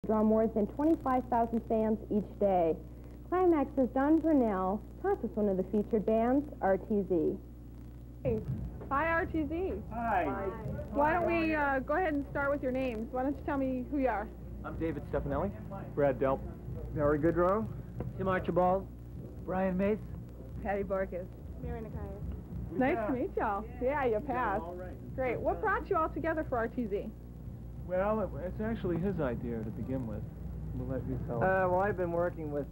draw more than 25,000 fans each day. Climax's Don Brunel talks with one of the featured bands, RTZ. Hey. Hi, RTZ. Hi. Why don't we go ahead and start with your names? Why don't you tell me who you are? I'm David Stefanelli. Brad Delp. Barry Goodrow. Tim Archibald. Brian Mace. Patty Borges. Mary Nikias. Nice to meet y'all. Yeah, you passed. All right. Great. What brought you all together for RTZ? Well, it's actually his idea to begin with. We'll let you tell. Well, I've been working with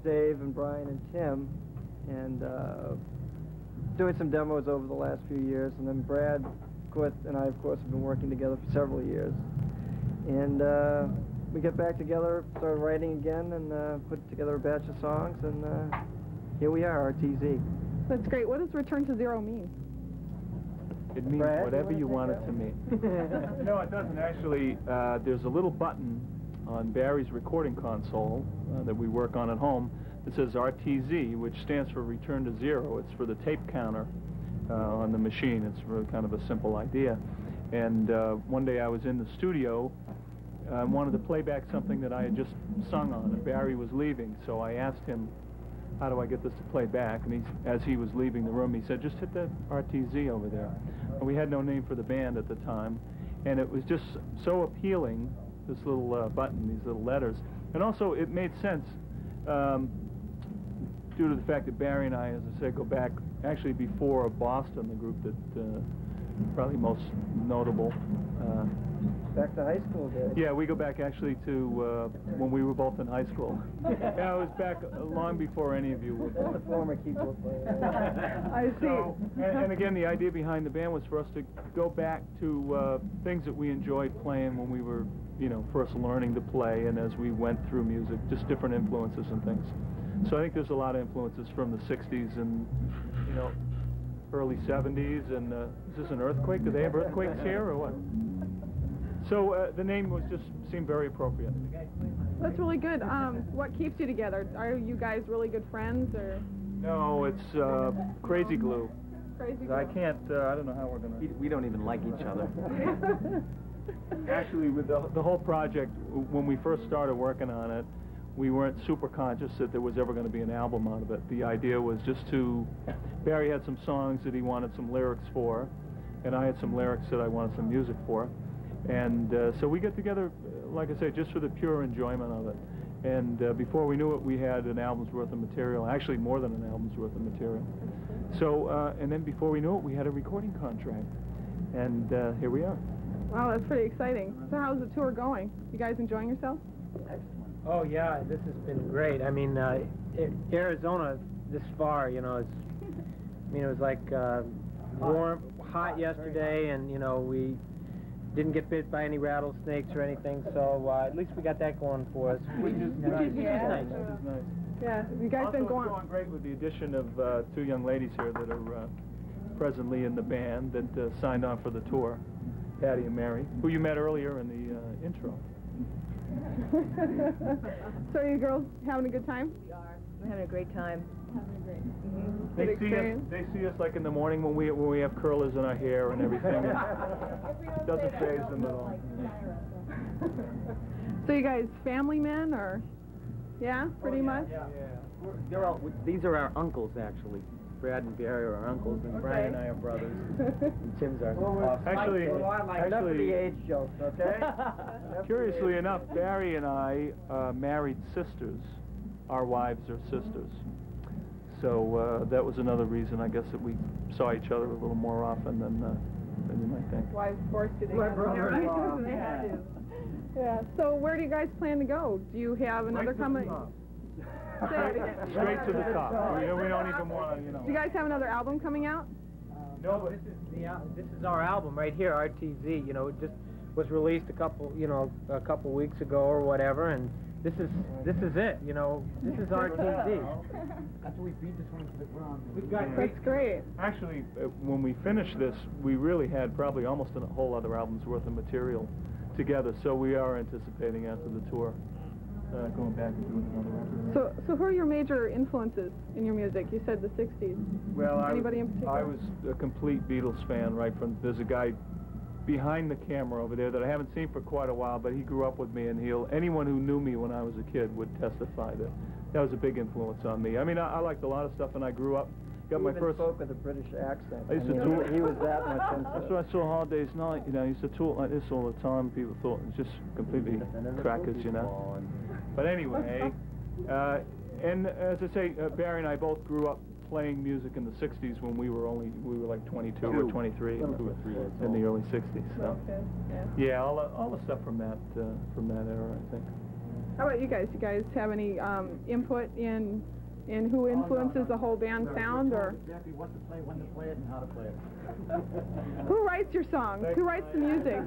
Dave and Brian and Tim, and doing some demos over the last few years, and then Brad quit, and I, of course, have been working together for several years. And we get back together, started writing again, and put together a batch of songs, and here we are, RTZ. That's great. What does Return to Zero mean? It means Brad, whatever you want it to mean. No, it doesn't actually. There's a little button on Barry's recording console that we work on at home. It says RTZ, which stands for Return to Zero. It's for the tape counter on the machine. It's really kind of a simple idea. And one day I was in the studio. I wanted to play back something that I had just sung on, and Barry was leaving. So I asked him, how do I get this to play back? And as he was leaving the room, he said, just hit the RTZ over there. And we had no name for the band at the time. And it was just so appealing, this little button, these little letters. And also, it made sense due to the fact that Barry and I, as I said, go back actually before Boston, the group that probably most notable. Back to high school days. Yeah, we go back actually to when we were both in high school. Yeah, I was back long before any of you were born. The former keyboard player. I see. So, and again, the idea behind the band was for us to go back to things that we enjoyed playing when we were, you know, first learning to play, and as we went through music, just different influences and things. So I think there's a lot of influences from the 60s and, you know, early 70s. And is this an earthquake? Do they have earthquakes here or what? So the name seemed very appropriate. That's really good. What keeps you together? Are you guys really good friends, or? No, it's crazy glue. Crazy glue. I can't, I don't know how we're going to... We don't even like each other. Actually, with the whole project, when we first started working on it, we weren't super conscious that there was ever going to be an album out of it. The idea was just to... Barry had some songs that he wanted some lyrics for, and I had some lyrics that I wanted some music for. And so we get together, like I say, just for the pure enjoyment of it. And before we knew it, we had an album's worth of material, actually more than an album's worth of material. So, and then before we knew it, we had a recording contract. And here we are. Wow, that's pretty exciting. So how's the tour going? You guys enjoying yourselves? Oh yeah, this has been great. I mean, Arizona this far, you know, it was like warm, hot yesterday, and you know, we didn't get bit by any rattlesnakes or anything, so at least we got that going for us. Which is nice. Nice. Yeah, you guys been going... Also, it's going great with the addition of two young ladies here that are presently in the band that signed on for the tour, Patty and Mary, who you met earlier in the intro. So are you girls having a good time? We are. We're having a great time. Having a great They see us like in the morning when we have curlers in our hair and everything. It doesn't faze them at all. So you guys family men, or? Yeah, pretty much? Yeah. These are our uncles, actually. Brad and Barry are our uncles, and Brian and I are brothers. And Tim's our Actually, Enough of the age jokes, okay? curiously enough, Barry and I married sisters. Our wives are sisters. So that was another reason, I guess, that we saw each other a little more often than you might think. Wives forced to My brother-in-law. Yeah. So where do you guys plan to go? Do you have another coming? Straight to the top. We don't even want to, you know. Do you guys have another album coming out? No, but this is our album right here, RTZ. You know, it just was released a couple weeks ago or whatever, and this is it. You know, this is RTZ. After we beat this one to the ground. That's great. Actually, when we finished this, we really had probably almost a whole other album's worth of material together. So we are anticipating after the tour going back and doing another record. So who are your major influences in your music? You said the 60s. Well, Anybody in particular? I was a complete Beatles fan right from, there's a guy behind the camera over there that I haven't seen for quite a while, but he grew up with me, and anyone who knew me when I was a kid would testify that that was a big influence on me. I mean, I liked a lot of stuff, and I grew up, got my first... He spoke with a British accent. I used to tool. He was that much into That's what I saw Hard Day's Night, you know, I used to talk like this all the time. People thought it was just completely crackers, you know. But anyway, and as I say, Barry and I both grew up playing music in the 60s when we were like 22 or 23 in the early 60s. So. Okay. Yeah, all the stuff from that era, I think. How about you guys? You guys have any input in who influences the whole band sound, or exactly what to play, when to play it, and how to play it. who writes your songs? Who writes the music?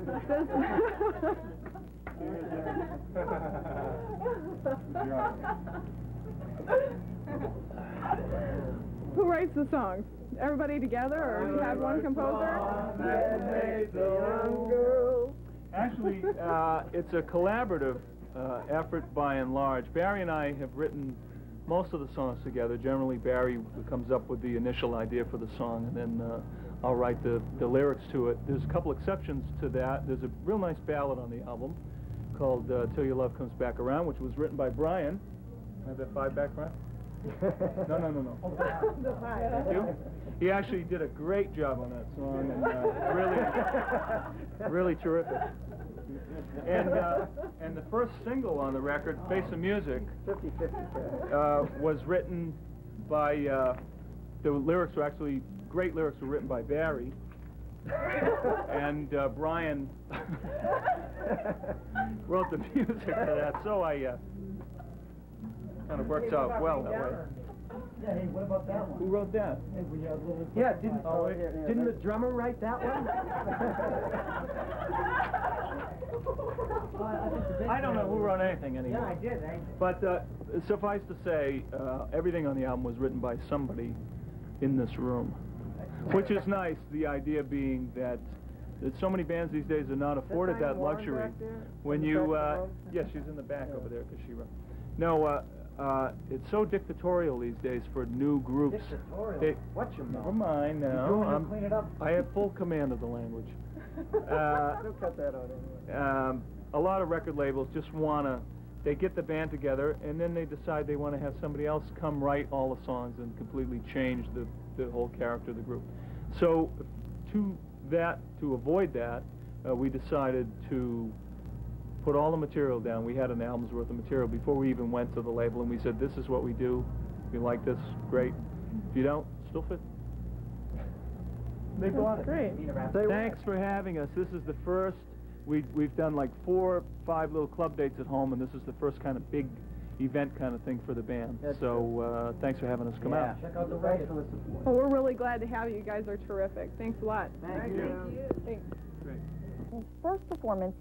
Who writes the songs? Everybody together, or do you have one composer? Actually, it's a collaborative effort by and large. Barry and I have written most of the songs together. Generally, Barry comes up with the initial idea for the song, and then I'll write the lyrics to it. There's a couple exceptions to that. There's a real nice ballad on the album called Till Your Love Comes Back Around, which was written by Brian. Have that 5 back, Brian? No. The 5. Thank you. He actually did a great job on that song, and really terrific. And the first single on the record, Face of Music, 50-50 was written by, the lyrics were actually, great lyrics were written by Barry, and Brian wrote the music to that, so kind of works out well that way. Yeah, hey, what about that one? Who wrote that? Hey, we have a little... Yeah, didn't the drummer write that one? I don't know who wrote anything anymore. Yeah, I did. But suffice to say, everything on the album was written by somebody in this room, which is nice. The idea being that so many bands these days are not afforded that luxury. When you, yes, she's in the back over there because she wrote. No, it's so dictatorial these days for new groups. Dictatorial? What's your Never mind now. Clean it up. I have full command of the language. Don't cut that out anyway. A lot of record labels just they get the band together, and then they decide they want to have somebody else come write all the songs and completely change the whole character of the group. So to avoid that, we decided to put all the material down. We had an album's worth of material before we even went to the label, and we said, this is what we do. If you like this, great. If you don't, still fit. They bought it. Great. Thanks for having us. This is the first. We've done like 4 or 5 little club dates at home, and this is the first kind of big event kind of thing for the band. So thanks for having us come out. Check out the record. Well, we're really glad to have you. You guys are terrific. Thanks a lot. Thank you. Thanks. Great. First performance